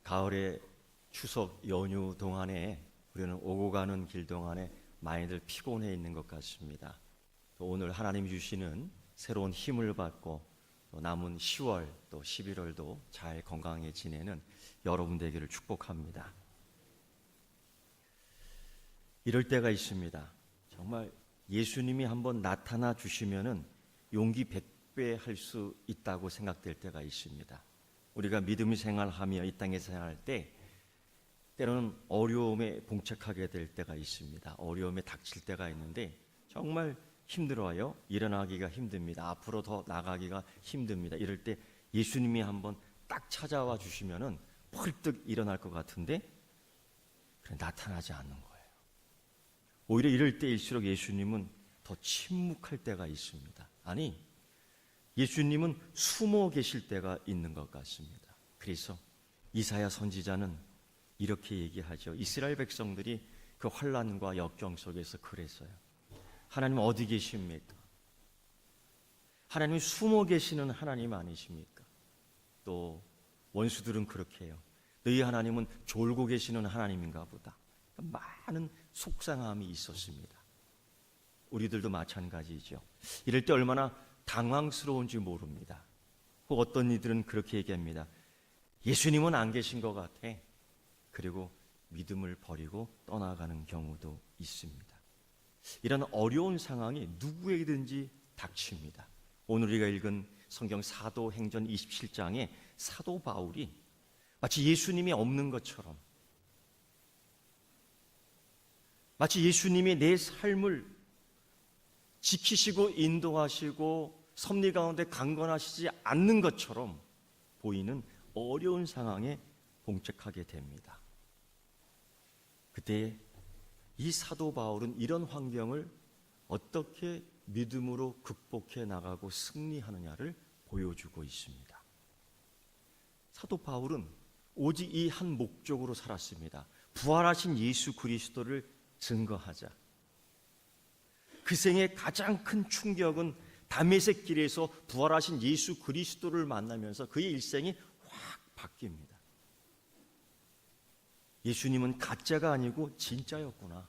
가을의 추석 연휴 동안에 우리는 오고 가는 길 동안에 많이들 피곤해 있는 것 같습니다. 또 오늘 하나님이 주시는 새로운 힘을 받고 또 남은 10월 또 11월도 잘 건강하게 지내는 여러분 되기를 축복합니다. 이럴 때가 있습니다. 정말 예수님이 한번 나타나 주시면은 용기 100배 할 수 있다고 생각될 때가 있습니다. 우리가 믿음 생활하며 이 땅에 생활할 때 때로는 어려움에 봉착하게 될 때가 있습니다. 어려움에 닥칠 때가 있는데 정말 힘들어요. 일어나기가 힘듭니다. 앞으로 더 나가기가 힘듭니다. 이럴 때 예수님이 한번 딱 찾아와 주시면은 펄떡 일어날 것 같은데 그래 나타나지 않는 거예요. 오히려 이럴 때일수록 예수님은 더 침묵할 때가 있습니다. 아니, 예수님은 숨어 계실 때가 있는 것 같습니다. 그래서 이사야 선지자는 이렇게 얘기하죠. 이스라엘 백성들이 그 환난과 역경 속에서 그랬어요. 하나님 어디 계십니까? 하나님이 숨어 계시는 하나님 아니십니까? 또 원수들은 그렇게 해요. 너희 하나님은 졸고 계시는 하나님인가 보다. 많은 속상함이 있었습니다. 우리들도 마찬가지죠. 이럴 때 얼마나 당황스러운지 모릅니다. 혹 어떤 이들은 그렇게 얘기합니다. 예수님은 안 계신 것 같아. 그리고 믿음을 버리고 떠나가는 경우도 있습니다. 이런 어려운 상황이 누구에게든지 닥칩니다. 오늘 우리가 읽은 성경 사도행전 27장에 사도 바울이 마치 예수님이 없는 것처럼, 마치 예수님이 내 삶을 지키시고 인도하시고 섭리 가운데 강건하시지 않는 것처럼 보이는 어려운 상황에 봉착하게 됩니다. 그때 이 사도 바울은 이런 환경을 어떻게 믿음으로 극복해 나가고 승리하느냐를 보여주고 있습니다. 사도 바울은 오직 이 한 목적으로 살았습니다. 부활하신 예수 그리스도를 증거하자. 그 생의 가장 큰 충격은 다메섹 길에서 부활하신 예수 그리스도를 만나면서 그의 일생이 확 바뀝니다. 예수님은 가짜가 아니고 진짜였구나.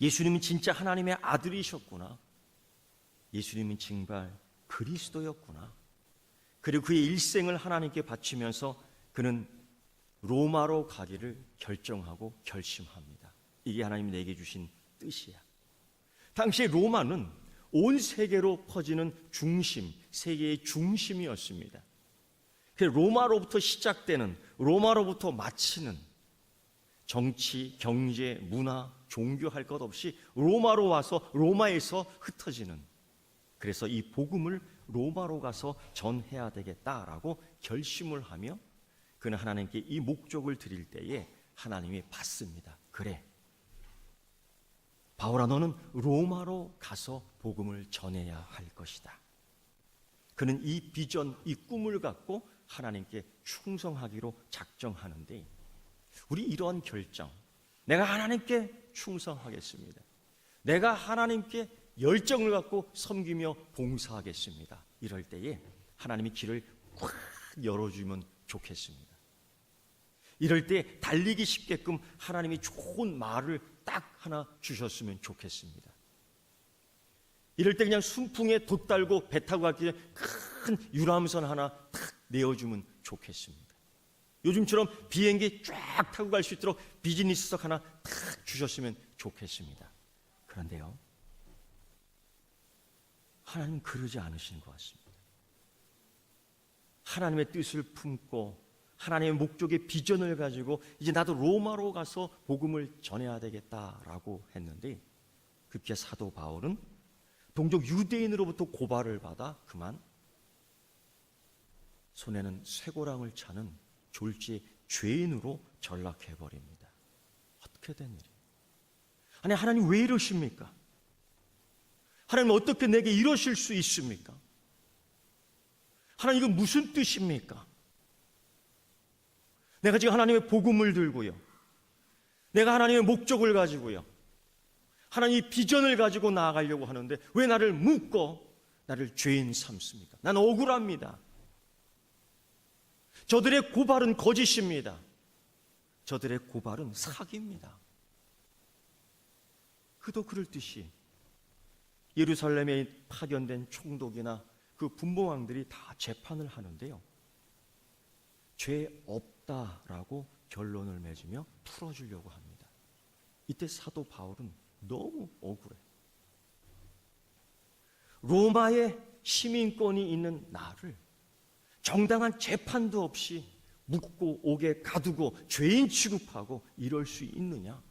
예수님은 진짜 하나님의 아들이셨구나. 예수님은 정말 그리스도였구나. 그리고 그의 일생을 하나님께 바치면서 그는 로마로 가기를 결정하고 결심합니다. 이게 하나님이 내게 주신 뜻이야. 당시 로마는 온 세계로 퍼지는 중심, 세계의 중심이었습니다. 로마로부터 시작되는, 로마로부터 마치는 정치, 경제, 문화, 종교 할 것 없이 로마로 와서 로마에서 흩어지는, 그래서 이 복음을 로마로 가서 전해야 되겠다라고 결심을 하며 그는 하나님께 이 목적을 드릴 때에 하나님이 받습니다. 그래, 바울아, 너는 로마로 가서 복음을 전해야 할 것이다. 그는 이 비전, 이 꿈을 갖고 하나님께 충성하기로 작정하는데, 우리 이러한 결정, 내가 하나님께 충성하겠습니다. 내가 하나님께 열정을 갖고 섬기며 봉사하겠습니다. 이럴 때에 하나님이 길을 꽉 열어주면 좋겠습니다. 이럴 때 달리기 쉽게끔 하나님이 좋은 말을 딱 하나 주셨으면 좋겠습니다. 이럴 때 그냥 순풍에 돛 달고 배 타고 가기 전에 큰 유람선 하나 탁 내어주면 좋겠습니다. 요즘처럼 비행기 쫙 타고 갈 수 있도록 비즈니스석 하나 탁 주셨으면 좋겠습니다. 그런데요, 하나님은 그러지 않으시는 것 같습니다. 하나님의 뜻을 품고 하나님의 목적의 비전을 가지고 이제 나도 로마로 가서 복음을 전해야 되겠다라고 했는데, 급기야 사도 바울은 동족 유대인으로부터 고발을 받아 그만 손에는 쇠고랑을 차는 졸지의 죄인으로 전락해버립니다. 어떻게 된 일이에요? 아니, 하나님 왜 이러십니까? 하나님 어떻게 내게 이러실 수 있습니까? 하나님 이건 무슨 뜻입니까? 내가 지금 하나님의 복음을 들고요, 내가 하나님의 목적을 가지고요, 하나님의 비전을 가지고 나아가려고 하는데 왜 나를 묶어 나를 죄인 삼습니까? 난 억울합니다. 저들의 고발은 거짓입니다. 저들의 고발은 사기입니다. 그도 그럴듯이 예루살렘에 파견된 총독이나 그 분봉왕들이 다 재판을 하는데요, 죄 없다라고 결론을 맺으며 풀어주려고 합니다. 이때 사도 바울은 너무 억울해. 로마의 시민권이 있는 나를 정당한 재판도 없이 묻고 옥에 가두고 죄인 취급하고 이럴 수 있느냐?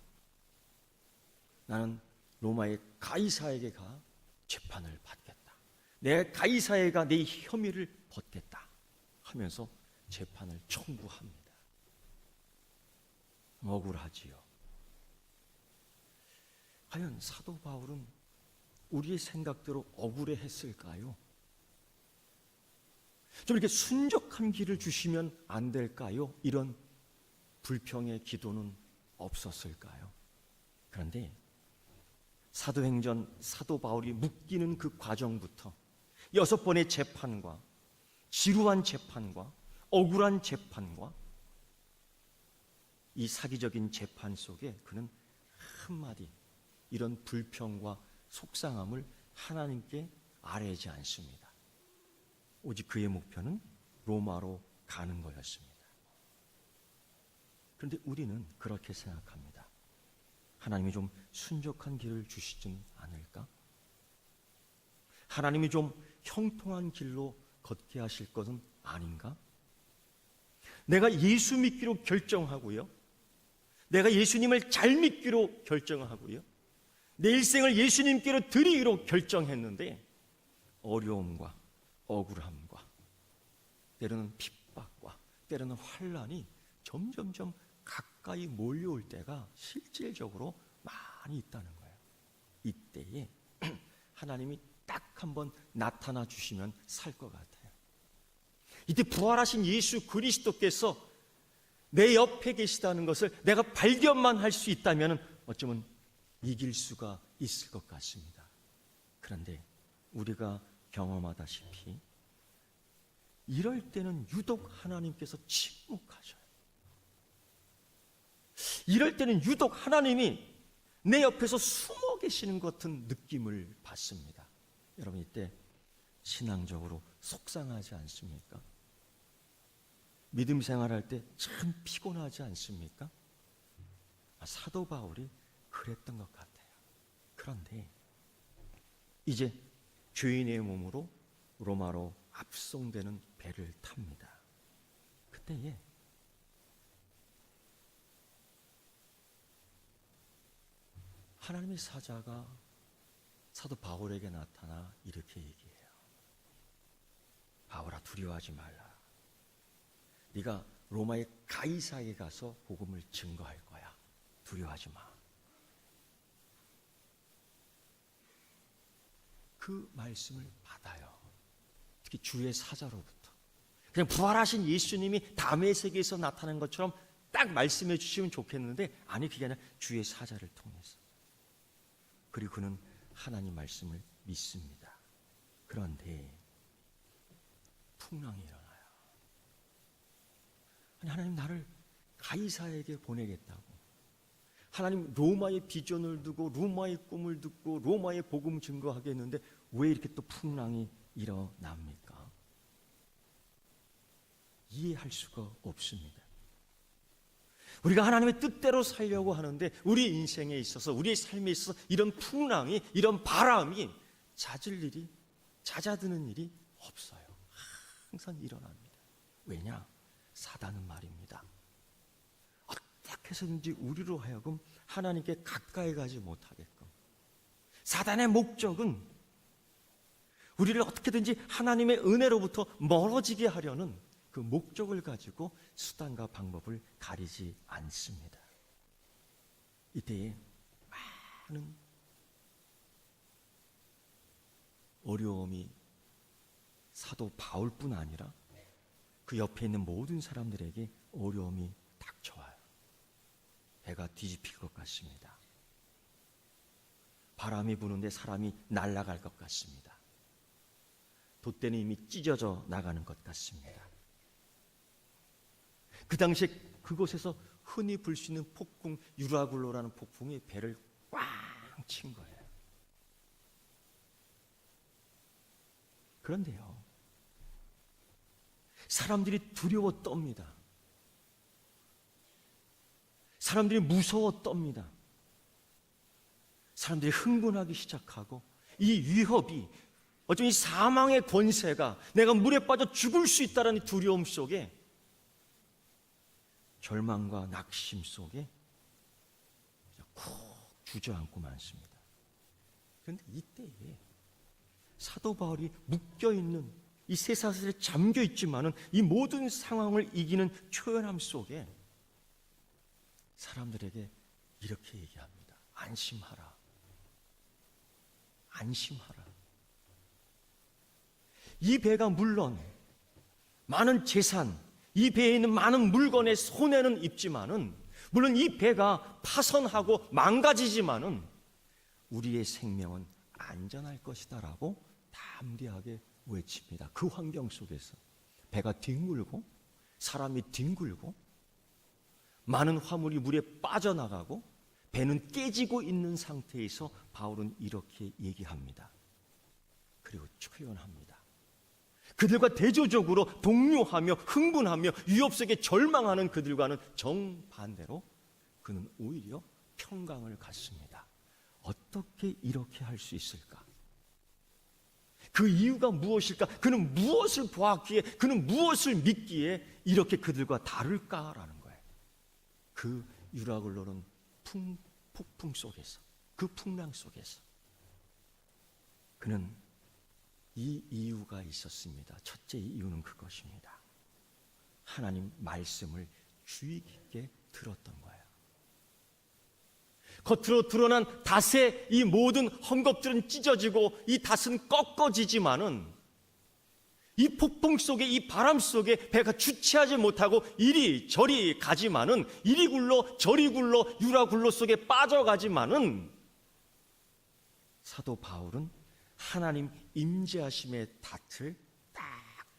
나는 로마의 가이사에게 가 재판을 받겠다. 내 가이사에가 내 혐의를 벗겠다 하면서 재판을 청구합니다. 억울하지요. 과연 사도 바울은 우리의 생각대로 억울해했을까요? 좀 이렇게 순적한 길을 주시면 안 될까요? 이런 불평의 기도는 없었을까요? 그런데 사도행전 사도 바울이 묶이는 그 과정부터 6번의 재판과 지루한 재판과 억울한 재판과 이 사기적인 재판 속에 그는 한마디 이런 불평과 속상함을 하나님께 아뢰지 않습니다. 오직 그의 목표는 로마로 가는 거였습니다. 그런데 우리는 그렇게 생각합니다. 하나님이 좀 순적한 길을 주시진 않을까? 하나님이 좀 형통한 길로 걷게 하실 것은 아닌가? 내가 예수 믿기로 결정하고요, 내가 예수님을 잘 믿기로 결정하고요, 내 일생을 예수님께로 드리기로 결정했는데 어려움과 억울함과 때로는 핍박과 때로는 환난이 점점점 가까이 몰려올 때가 실질적으로 많이 있다는 거예요. 이때에 하나님이 딱 한번 나타나 주시면 살 것 같아요. 이때 부활하신 예수 그리스도께서 내 옆에 계시다는 것을 내가 발견만 할 수 있다면 어쩌면 이길 수가 있을 것 같습니다. 그런데 우리가 경험하다시피 이럴 때는 유독 하나님께서 침묵하셔요. 이럴 때는 유독 하나님이 내 옆에서 숨어 계시는 것 같은 느낌을 받습니다. 여러분, 이때 신앙적으로 속상하지 않습니까? 믿음 생활할 때 참 피곤하지 않습니까? 사도 바울이 그랬던 것 같아요. 그런데 이제 죄인의 몸으로 로마로 압송되는 배를 탑니다. 그때에 하나님의 사자가 사도 바울에게 나타나 이렇게 얘기해요. 바울아, 두려워하지 말라. 네가 로마의 가이사에게 가서 복음을 증거할 거야. 두려워하지 마. 그 말씀을 받아요. 특히 주의 사자로부터. 그냥 부활하신 예수님이 담의 세계에서 나타난 것처럼 딱 말씀해 주시면 좋겠는데, 아니, 그게 아니라 주의 사자를 통해서. 그리고 그는 하나님 말씀을 믿습니다. 그런데 풍랑이 일어나요. 아니, 하나님 나를 가이사에게 보내겠다고. 하나님 로마의 비전을 두고 로마의 꿈을 듣고 로마의 복음 증거하겠는데 왜 이렇게 또 풍랑이 일어납니까? 이해할 수가 없습니다. 우리가 하나님의 뜻대로 살려고 하는데 우리 인생에 있어서, 우리의 삶에 있어서 이런 풍랑이, 이런 바람이 잦아드는 일이 없어요. 항상 일어납니다. 왜냐? 사단은 말입니다, 어떻게 해서든지 우리로 하여금 하나님께 가까이 가지 못하게끔, 사단의 목적은 우리를 어떻게든지 하나님의 은혜로부터 멀어지게 하려는 그 목적을 가지고 수단과 방법을 가리지 않습니다. 이때에 많은 어려움이 사도 바울뿐 아니라 그 옆에 있는 모든 사람들에게 어려움이 닥쳐와요. 배가 뒤집힐 것 같습니다. 바람이 부는데 사람이 날아갈 것 같습니다. 돛대는 이미 찢어져 나가는 것 같습니다. 그 당시에 그곳에서 흔히 불 수 있는 폭풍 유라굴로라는 폭풍이 배를 꽝 친 거예요. 그런데요, 사람들이 두려워 떱니다. 사람들이 무서워 떱니다. 사람들이 흥분하기 시작하고 이 위협이, 어쩌면 이 사망의 권세가 내가 물에 빠져 죽을 수 있다는 두려움 속에, 절망과 낙심 속에 콕 주저앉고 많습니다. 그런데 이때에 사도 바울이 묶여있는 이 쇠사슬에 잠겨있지만은 이 모든 상황을 이기는 초연함 속에 사람들에게 이렇게 얘기합니다. 안심하라. 안심하라. 이 배가 물론 많은 재산, 이 배에 있는 많은 물건의 손해는 입지만은, 물론 이 배가 파손하고 망가지지만은 우리의 생명은 안전할 것이다라고 담대하게 외칩니다. 그 환경 속에서 배가 뒹굴고 사람이 뒹굴고 많은 화물이 물에 빠져나가고 배는 깨지고 있는 상태에서 바울은 이렇게 얘기합니다. 그리고 초연합니다. 그들과 대조적으로 동요하며 흥분하며 위협 속에 절망하는 그들과는 정반대로 그는 오히려 평강을 갖습니다. 어떻게 이렇게 할 수 있을까? 그 이유가 무엇일까? 그는 무엇을 보았기에, 그는 무엇을 믿기에 이렇게 그들과 다를까라는 거예요. 그 유라굴로는 폭풍 속에서, 그 풍랑 속에서 그는 이 이유가 있었습니다. 첫째 이유는 그것입니다. 하나님 말씀을 주의 깊게 들었던 거예요. 겉으로 드러난 닷의 이 모든 헝겊들은 찢어지고 이 닷은 꺾어지지만은 이 폭풍 속에, 이 바람 속에 배가 주체하지 못하고 이리저리 가지만은, 이리 굴러 저리 굴러 유라굴로 속에 빠져가지만은 사도 바울은 하나님 임재하심의 닷을 딱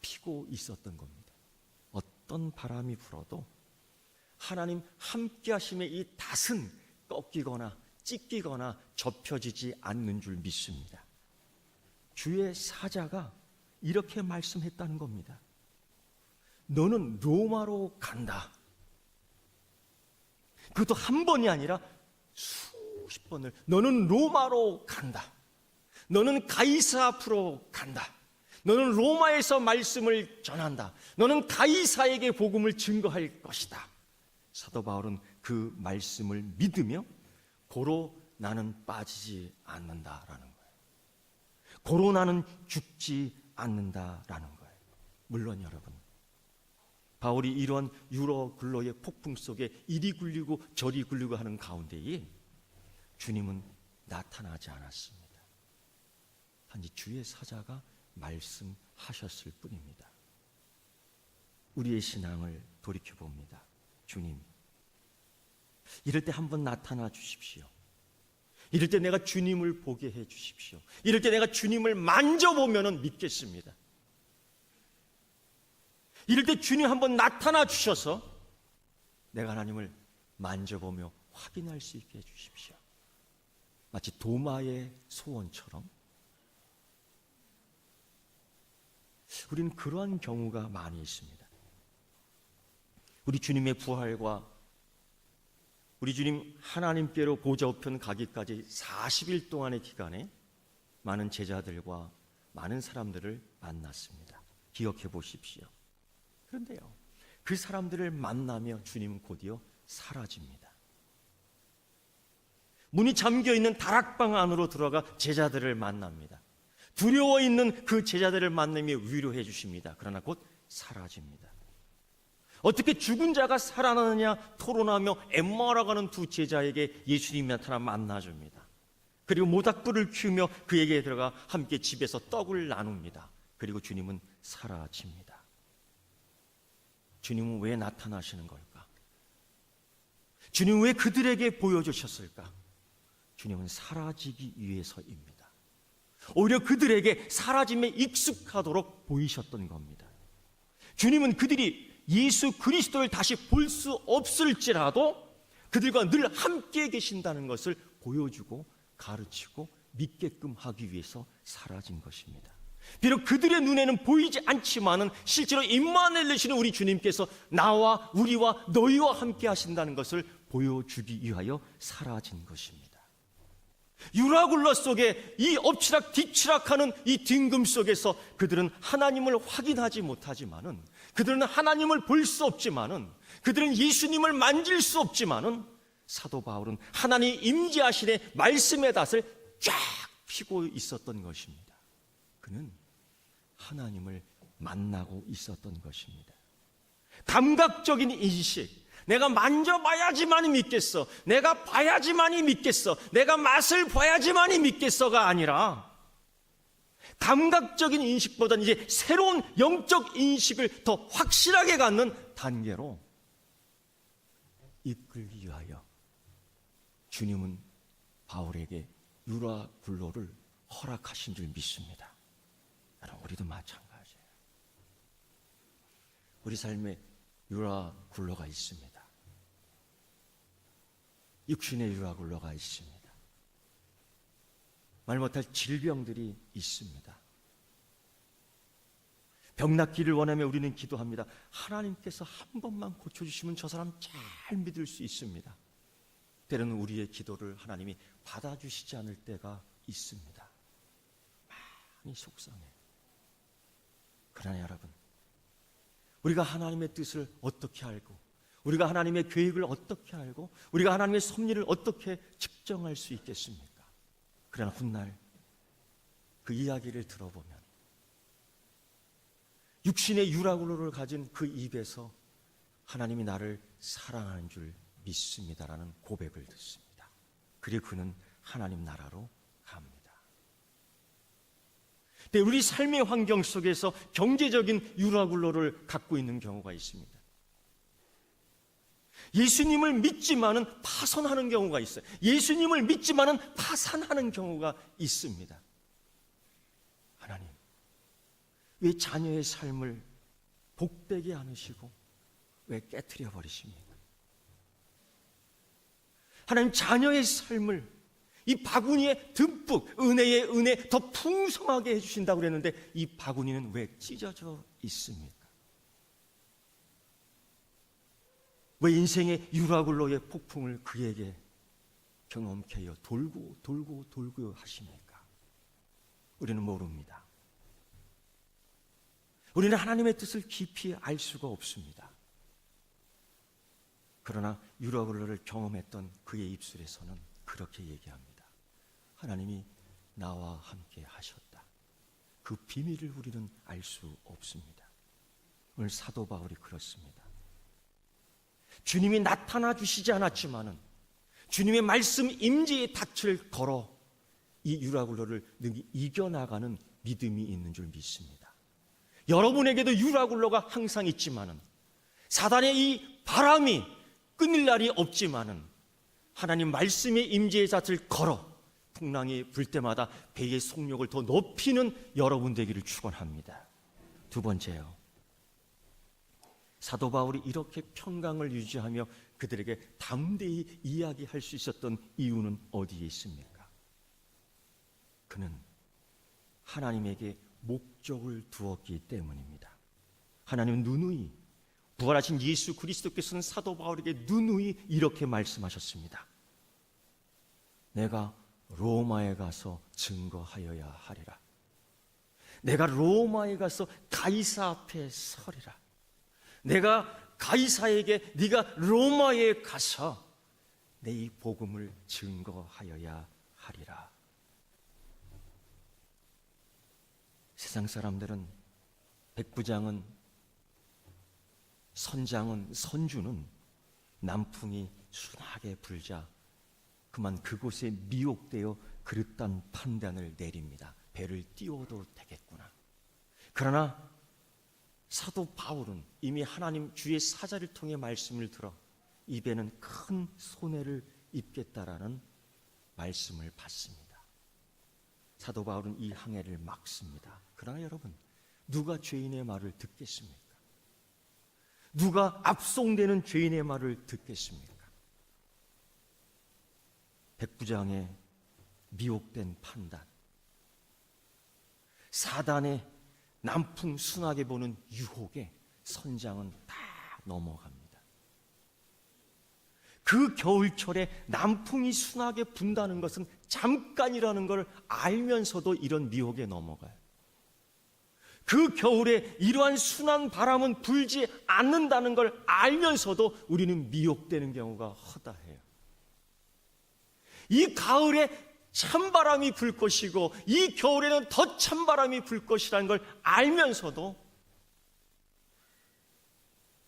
피고 있었던 겁니다. 어떤 바람이 불어도 하나님 함께하심의 이 닷은 꺾이거나 찢기거나 접혀지지 않는 줄 믿습니다. 주의 사자가 이렇게 말씀했다는 겁니다. 너는 로마로 간다. 그것도 한 번이 아니라 수십 번을, 너는 로마로 간다. 너는 가이사 앞으로 간다. 너는 로마에서 말씀을 전한다. 너는 가이사에게 복음을 증거할 것이다. 사도 바울은 그 말씀을 믿으며 고로 나는 빠지지 않는다라는 거예요. 고로 나는 죽지 않는다라는 거예요. 물론 여러분, 바울이 이러한 유라굴로의 폭풍 속에 이리 굴리고 저리 굴리고 하는 가운데에 주님은 나타나지 않았습니다. 단지 주의 사자가 말씀하셨을 뿐입니다. 우리의 신앙을 돌이켜봅니다. 주님, 이럴 때 한번 나타나 주십시오. 이럴 때 내가 주님을 보게 해 주십시오. 이럴 때 내가 주님을 만져보면 믿겠습니다. 이럴 때 주님 한번 나타나 주셔서 내가 하나님을 만져보며 확인할 수 있게 해 주십시오. 마치 도마의 소원처럼 우리는 그러한 경우가 많이 있습니다. 우리 주님의 부활과 우리 주님 하나님께로 보좌 우편 가기까지 40일 동안의 기간에 많은 제자들과 많은 사람들을 만났습니다. 기억해 보십시오. 그런데요, 그 사람들을 만나며 주님은 곧이어 사라집니다. 문이 잠겨있는 다락방 안으로 들어가 제자들을 만납니다. 두려워 있는 그 제자들을 만나며 위로해 주십니다. 그러나 곧 사라집니다. 어떻게 죽은 자가 살아나느냐 토론하며 엠마오라고 두 제자에게 예수님이 나타나 만나줍니다. 그리고 모닥불을 피우며 그에게 들어가 함께 집에서 떡을 나눕니다. 그리고 주님은 사라집니다. 주님은 왜 나타나시는 걸까? 주님은 왜 그들에게 보여주셨을까? 주님은 사라지기 위해서입니다. 오히려 그들에게 사라짐에 익숙하도록 보이셨던 겁니다. 주님은 그들이 예수 그리스도를 다시 볼 수 없을지라도 그들과 늘 함께 계신다는 것을 보여주고 가르치고 믿게끔 하기 위해서 사라진 것입니다. 비록 그들의 눈에는 보이지 않지만은 실제로 임마누엘 되시는 우리 주님께서 나와 우리와 너희와 함께 하신다는 것을 보여주기 위하여 사라진 것입니다. 유라굴로 속에 이 엎치락 뒤치락하는 이 딩금 속에서 그들은 하나님을 확인하지 못하지만은, 그들은 하나님을 볼 수 없지만은, 그들은 예수님을 만질 수 없지만은 사도 바울은 하나님 임재하시는 말씀의 닷을 쫙 피고 있었던 것입니다. 그는 하나님을 만나고 있었던 것입니다. 감각적인 인식, 내가 만져봐야지만이 믿겠어, 내가 봐야지만이 믿겠어, 내가 맛을 봐야지만이 믿겠어가 아니라 감각적인 인식보다는 이제 새로운 영적 인식을 더 확실하게 갖는 단계로 이끌기 위하여 주님은 바울에게 유라굴로를 허락하신 줄 믿습니다. 여러분, 우리도 마찬가지예요. 우리 삶에 유라굴로가 있습니다. 육신의 유라굴로가 있습니다. 말 못할 질병들이 있습니다. 병 낫기를 원하며 우리는 기도합니다. 하나님께서 한 번만 고쳐주시면 저 사람 잘 믿을 수 있습니다. 때로는 우리의 기도를 하나님이 받아주시지 않을 때가 있습니다. 많이 속상해요. 그러나 여러분, 우리가 하나님의 뜻을 어떻게 알고, 우리가 하나님의 계획을 어떻게 알고, 우리가 하나님의 섭리를 어떻게 측정할 수 있겠습니까? 그러나 훗날 그 이야기를 들어보면 육신의 유라굴로를 가진 그 입에서 하나님이 나를 사랑하는 줄 믿습니다라는 고백을 듣습니다. 그리고 그는 하나님 나라로 갑니다. 근데 우리 삶의 환경 속에서 경제적인 유라굴로를 갖고 있는 경우가 있습니다. 예수님을 믿지만은 파선하는 경우가 있어요. 예수님을 믿지만은 파산하는 경우가 있습니다. 하나님, 왜 자녀의 삶을 복되게 않으시고 왜 깨트려 버리십니까? 하나님, 자녀의 삶을 이 바구니에 듬뿍 은혜의 은혜 더 풍성하게 해주신다고 그랬는데 이 바구니는 왜 찢어져 있습니까? 왜 인생의 유라굴로의 폭풍을 그에게 경험케 하여 돌고 돌고 돌고 하십니까? 우리는 모릅니다. 우리는 하나님의 뜻을 깊이 알 수가 없습니다. 그러나 유라굴로를 경험했던 그의 입술에서는 그렇게 얘기합니다. 하나님이 나와 함께 하셨다. 그 비밀을 우리는 알 수 없습니다. 오늘 사도 바울이 그렇습니다. 주님이 나타나 주시지 않았지만은 주님의 말씀 임재의 닻을 걸어 이 유라굴로를 능히 이겨나가는 믿음이 있는 줄 믿습니다. 여러분에게도 유라굴로가 항상 있지만은 사단의 이 바람이 끊일 날이 없지만은 하나님 말씀의 임재의 잣을 걸어 풍랑이 불 때마다 배의 속력을 더 높이는 여러분 되기를 축원합니다. 두 번째요, 사도 바울이 이렇게 평강을 유지하며 그들에게 담대히 이야기할 수 있었던 이유는 어디에 있습니까? 그는 하나님에게 목적을 두었기 때문입니다. 하나님은 누누이, 부활하신 예수 그리스도께서는 사도 바울에게 누누이 이렇게 말씀하셨습니다. 내가 로마에 가서 증거하여야 하리라. 내가 로마에 가서 가이사 앞에 서리라. 내가 가이사에게 네가 로마에 가서 내 이 복음을 증거하여야 하리라. 세상 사람들은 백부장은, 선장은, 선주는 남풍이 순하게 불자 그만 그곳에 미혹되어 그릇된 판단을 내립니다. 배를 띄워도 되겠구나. 그러나 사도 바울은 이미 하나님 주의 사자를 통해 말씀을 들어 이 배는 큰 손해를 입겠다라는 말씀을 받습니다. 사도 바울은 이 항해를 막습니다. 그러나 여러분, 누가 죄인의 말을 듣겠습니까? 누가 압송되는 죄인의 말을 듣겠습니까? 백부장의 미혹된 판단, 사단의 남풍 순하게 보는 유혹에 선장은 다 넘어갑니다. 그 겨울철에 남풍이 순하게 분다는 것은 잠깐이라는 걸 알면서도 이런 미혹에 넘어가요. 그 겨울에 이러한 순한 바람은 불지 않는다는 걸 알면서도 우리는 미혹되는 경우가 허다해요. 이 가을에 찬바람이 불 것이고 이 겨울에는 더 찬바람이 불 것이라는 걸 알면서도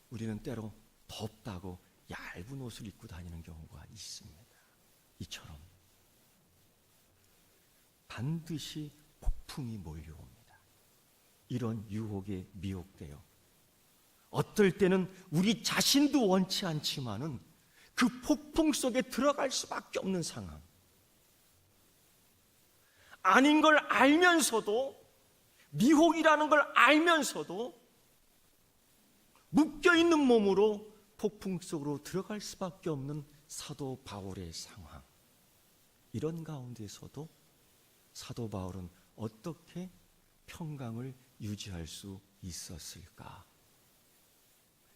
우리는 때로 덥다고 얇은 옷을 입고 다니는 경우가 있습니다. 이처럼 반드시 폭풍이 몰려옵니다. 이런 유혹에 미혹되어 어떨 때는 우리 자신도 원치 않지만은 그 폭풍 속에 들어갈 수밖에 없는 상황, 아닌 걸 알면서도, 미혹이라는 걸 알면서도 묶여있는 몸으로 폭풍 속으로 들어갈 수밖에 없는 사도 바울의 상황. 이런 가운데서도 사도 바울은 어떻게 평강을 유지할 수 있었을까?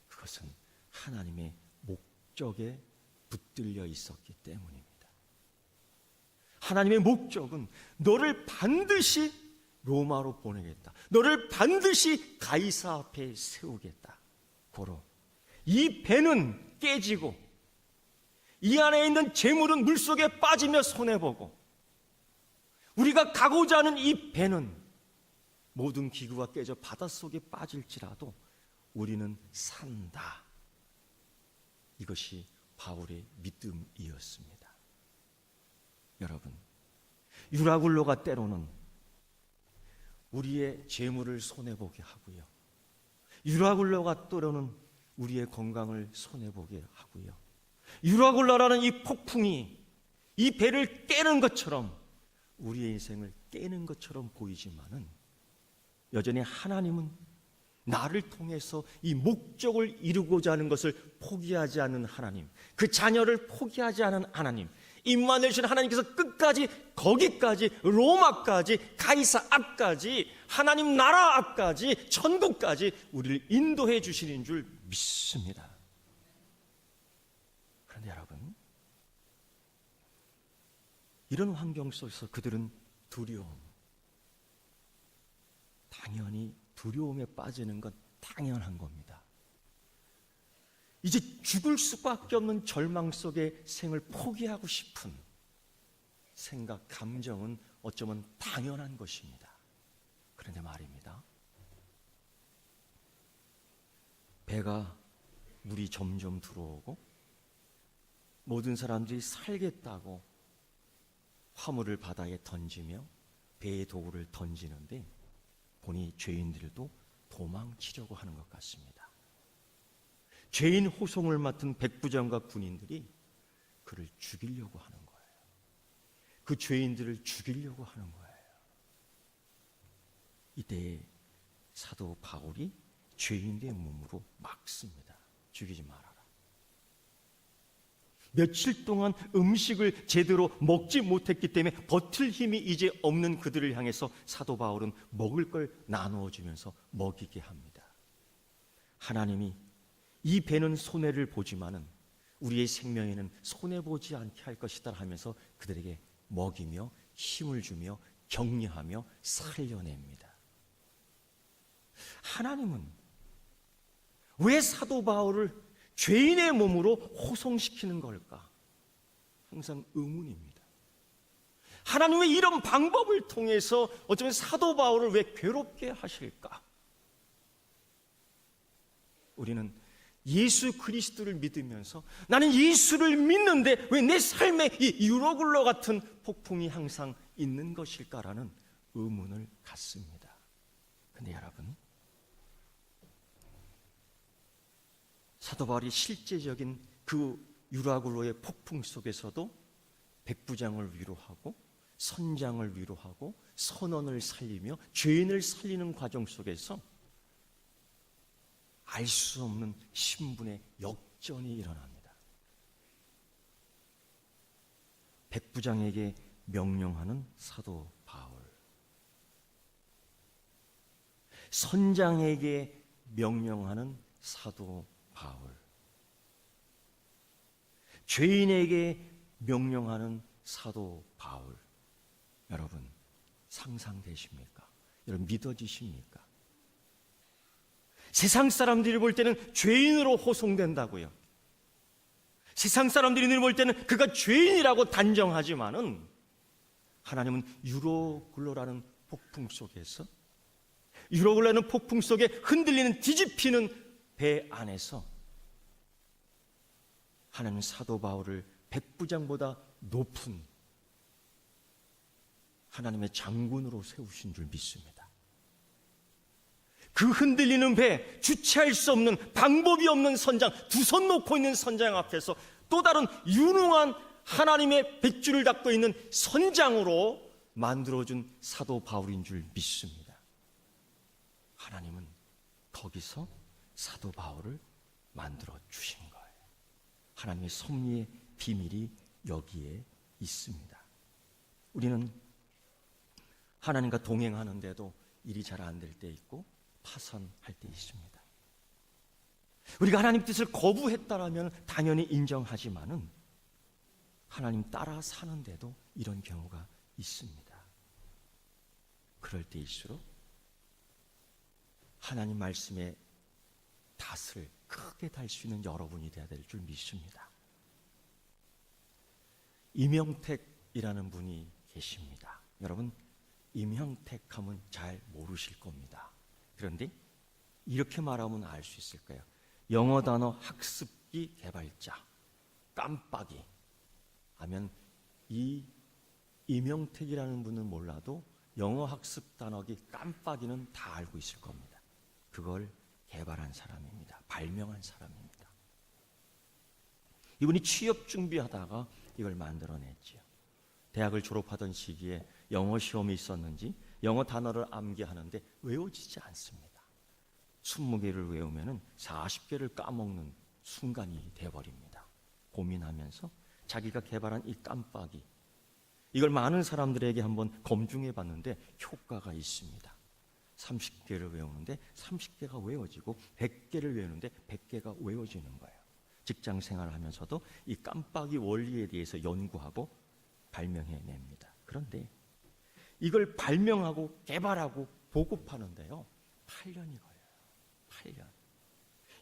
그것은 하나님의 목적에 붙들려 있었기 때문입니다. 하나님의 목적은 너를 반드시 로마로 보내겠다. 너를 반드시 가이사 앞에 세우겠다. 고로 이 배는 깨지고 이 안에 있는 재물은 물속에 빠지며 손해보고 우리가 가고자 하는 이 배는 모든 기구가 깨져 바닷속에 빠질지라도 우리는 산다. 이것이 바울의 믿음이었습니다. 여러분, 유라굴로가 때로는 우리의 재물을 손해보게 하고요, 유라굴로가 때로는 우리의 건강을 손해보게 하고요, 유라굴로라는 이 폭풍이 이 배를 깨는 것처럼 우리의 인생을 깨는 것처럼 보이지만은 여전히 하나님은 나를 통해서 이 목적을 이루고자 하는 것을 포기하지 않는 하나님, 그 자녀를 포기하지 않은 하나님, 임마누엘 주신 하나님께서 끝까지 거기까지 로마까지 가이사 앞까지 하나님 나라 앞까지 천국까지 우리를 인도해 주시는 줄 믿습니다. 그런데 여러분, 이런 환경 속에서 그들은 당연히 두려움에 빠지는 건 당연한 겁니다. 이제 죽을 수밖에 없는 절망 속에 생을 포기하고 싶은 생각, 감정은 어쩌면 당연한 것입니다. 그런데 말입니다, 배가 물이 점점 들어오고 모든 사람들이 살겠다고 화물을 바다에 던지며 배의 도구를 던지는데 보니 죄인들도 도망치려고 하는 것 같습니다. 죄인 호송을 맡은 백부장과 군인들이 그를 죽이려고 하는 거예요. 그 죄인들을 죽이려고 하는 거예요. 이때 사도 바울이 죄인들의 몸으로 막습니다. 죽이지 말아라. 며칠 동안 음식을 제대로 먹지 못했기 때문에 버틸 힘이 이제 없는 그들을 향해서 사도 바울은 먹을 걸 나누어 주면서 먹이게 합니다. 하나님이 이 배는 손해를 보지만은 우리의 생명에는 손해보지 않게 할 것이다 하면서 그들에게 먹이며 힘을 주며 격려하며 살려냅니다. 하나님은 왜 사도 바울을 죄인의 몸으로 호송시키는 걸까? 항상 의문입니다. 하나님의 이런 방법을 통해서 어쩌면 사도 바울을 왜 괴롭게 하실까? 우리는 예수 그리스도를 믿으면서 나는 예수를 믿는데 왜 내 삶에 이 유로굴로 같은 폭풍이 항상 있는 것일까라는 의문을 갖습니다. 근데 여러분, 사도 바울이 실제적인 그 유라굴로의 폭풍 속에서도 백부장을 위로하고 선장을 위로하고 선원을 살리며 죄인을 살리는 과정 속에서 알 수 없는 신분의 역전이 일어납니다. 백부장에게 명령하는 사도 바울, 선장에게 명령하는 사도 바울, 죄인에게 명령하는 사도 바울. 여러분, 상상되십니까? 여러분, 믿어지십니까? 세상 사람들이 볼 때는 죄인으로 호송된다고요. 세상 사람들이 볼 때는 그가 죄인이라고 단정하지만은 하나님은 유로글로라는 폭풍 속에서, 유로글로라는 폭풍 속에 흔들리는 뒤집히는 배 안에서 하나님은 사도 바울을 백부장보다 높은 하나님의 장군으로 세우신 줄 믿습니다. 그 흔들리는 배, 주체할 수 없는, 방법이 없는 선장, 두 손 놓고 있는 선장 앞에서 또 다른 유능한 하나님의 뱃줄을 닦고 있는 선장으로 만들어준 사도 바울인 줄 믿습니다. 하나님은 거기서 사도 바울을 만들어 주신 거예요. 하나님의 섭리의 비밀이 여기에 있습니다. 우리는 하나님과 동행하는데도 일이 잘 안 될 때 있고 파산할 때 있습니다. 우리가 하나님 뜻을 거부했다라면 당연히 인정하지만은 하나님 따라 사는데도 이런 경우가 있습니다. 그럴 때일수록 하나님 말씀에 닷을 크게 달 수 있는 여러분이 되어야 될 줄 믿습니다. 임형택이라는 분이 계십니다. 여러분, 임형택 하면 잘 모르실 겁니다. 그런데 이렇게 말하면 알 수 있을 거예요. 영어 단어 학습기 개발자, 깜빡이 하면 이 임형택이라는 분은 몰라도 영어 학습 단어기 깜빡이는 다 알고 있을 겁니다. 그걸 개발한 사람입니다. 발명한 사람입니다. 이분이 취업 준비하다가 이걸 만들어냈지요. 대학을 졸업하던 시기에 영어 시험이 있었는지 영어 단어를 암기하는데 외워지지 않습니다. 20개를 외우면 40개를 까먹는 순간이 돼버립니다. 고민하면서 자기가 개발한 이 깜빡이, 이걸 많은 사람들에게 한번 검증해 봤는데 효과가 있습니다. 30개를 외우는데 30개가 외워지고 100개를 외우는데 100개가 외워지는 거예요. 직장 생활을 하면서도 이 깜빡이 원리에 대해서 연구하고 발명해냅니다. 그런데 이걸 발명하고 개발하고 보급하는데요, 8년이 걸려요. 8년.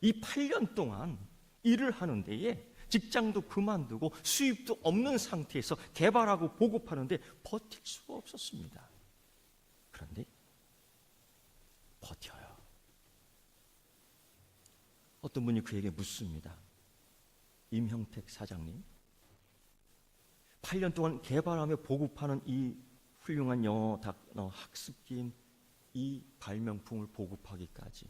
이 8년 동안 일을 하는 데에 직장도 그만두고 수입도 없는 상태에서 개발하고 보급하는데 버틸 수가 없었습니다. 그런데 버텨요. 어떤 분이 그에게 묻습니다. 임형택 사장님, 8년 동안 개발하며 보급하는 이 훌륭한 영어 단어 학습기인 이 발명품을 보급하기까지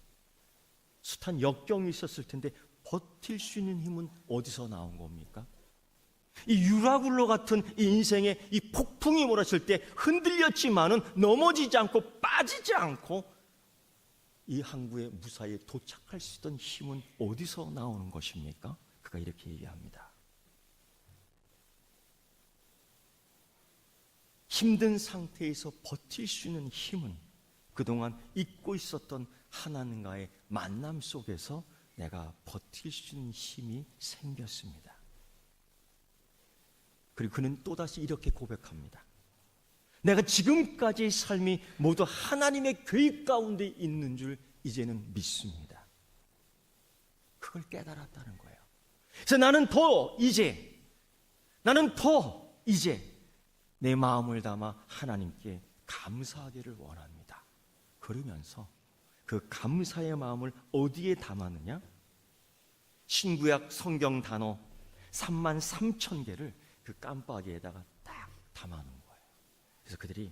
숱한 역경이 있었을 텐데 버틸 수 있는 힘은 어디서 나온 겁니까? 이 유라굴로 같은 이 인생의 이 폭풍이 몰았을 때 흔들렸지만은 넘어지지 않고 빠지지 않고 이 항구에 무사히 도착할 수 있던 힘은 어디서 나오는 것입니까? 그가 이렇게 얘기합니다. 힘든 상태에서 버틸 수 있는 힘은 그동안 잊고 있었던 하나님과의 만남 속에서 내가 버틸 수 있는 힘이 생겼습니다. 그리고 그는 또다시 이렇게 고백합니다. 내가 지금까지의 삶이 모두 하나님의 계획 가운데 있는 줄 이제는 믿습니다. 그걸 깨달았다는 거예요. 그래서 나는 더 이제 내 마음을 담아 하나님께 감사하기를 원합니다. 그러면서 그 감사의 마음을 어디에 담았느냐? 신구약 성경 단어 33,000개를 그 깜빡이에다가 딱 담아놓은 거예요. 그래서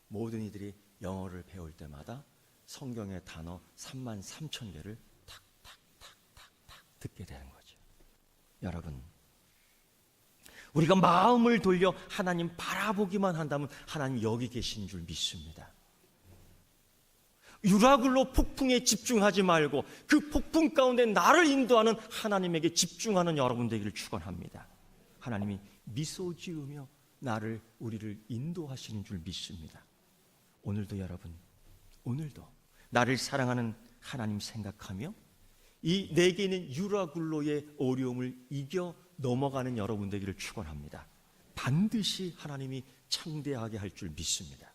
모든 이들이 영어를 배울 때마다 성경의 단어 33,000개를 탁탁탁탁탁 듣게 되는 거죠. 여러분, 우리가 마음을 돌려 하나님 바라보기만 한다면 하나님 여기 계신 줄 믿습니다. 유라굴로 폭풍에 집중하지 말고 그 폭풍 가운데 나를 인도하는 하나님에게 집중하는 여러분 되기를 축원합니다. 하나님이 미소 지으며 우리를 인도하시는 줄 믿습니다. 오늘도 여러분, 오늘도 나를 사랑하는 하나님 생각하며 이 내게 있는 유라굴로의 어려움을 이겨 넘어가는 여러분 되기를 축원합니다. 반드시 하나님이 창대하게 할 줄 믿습니다.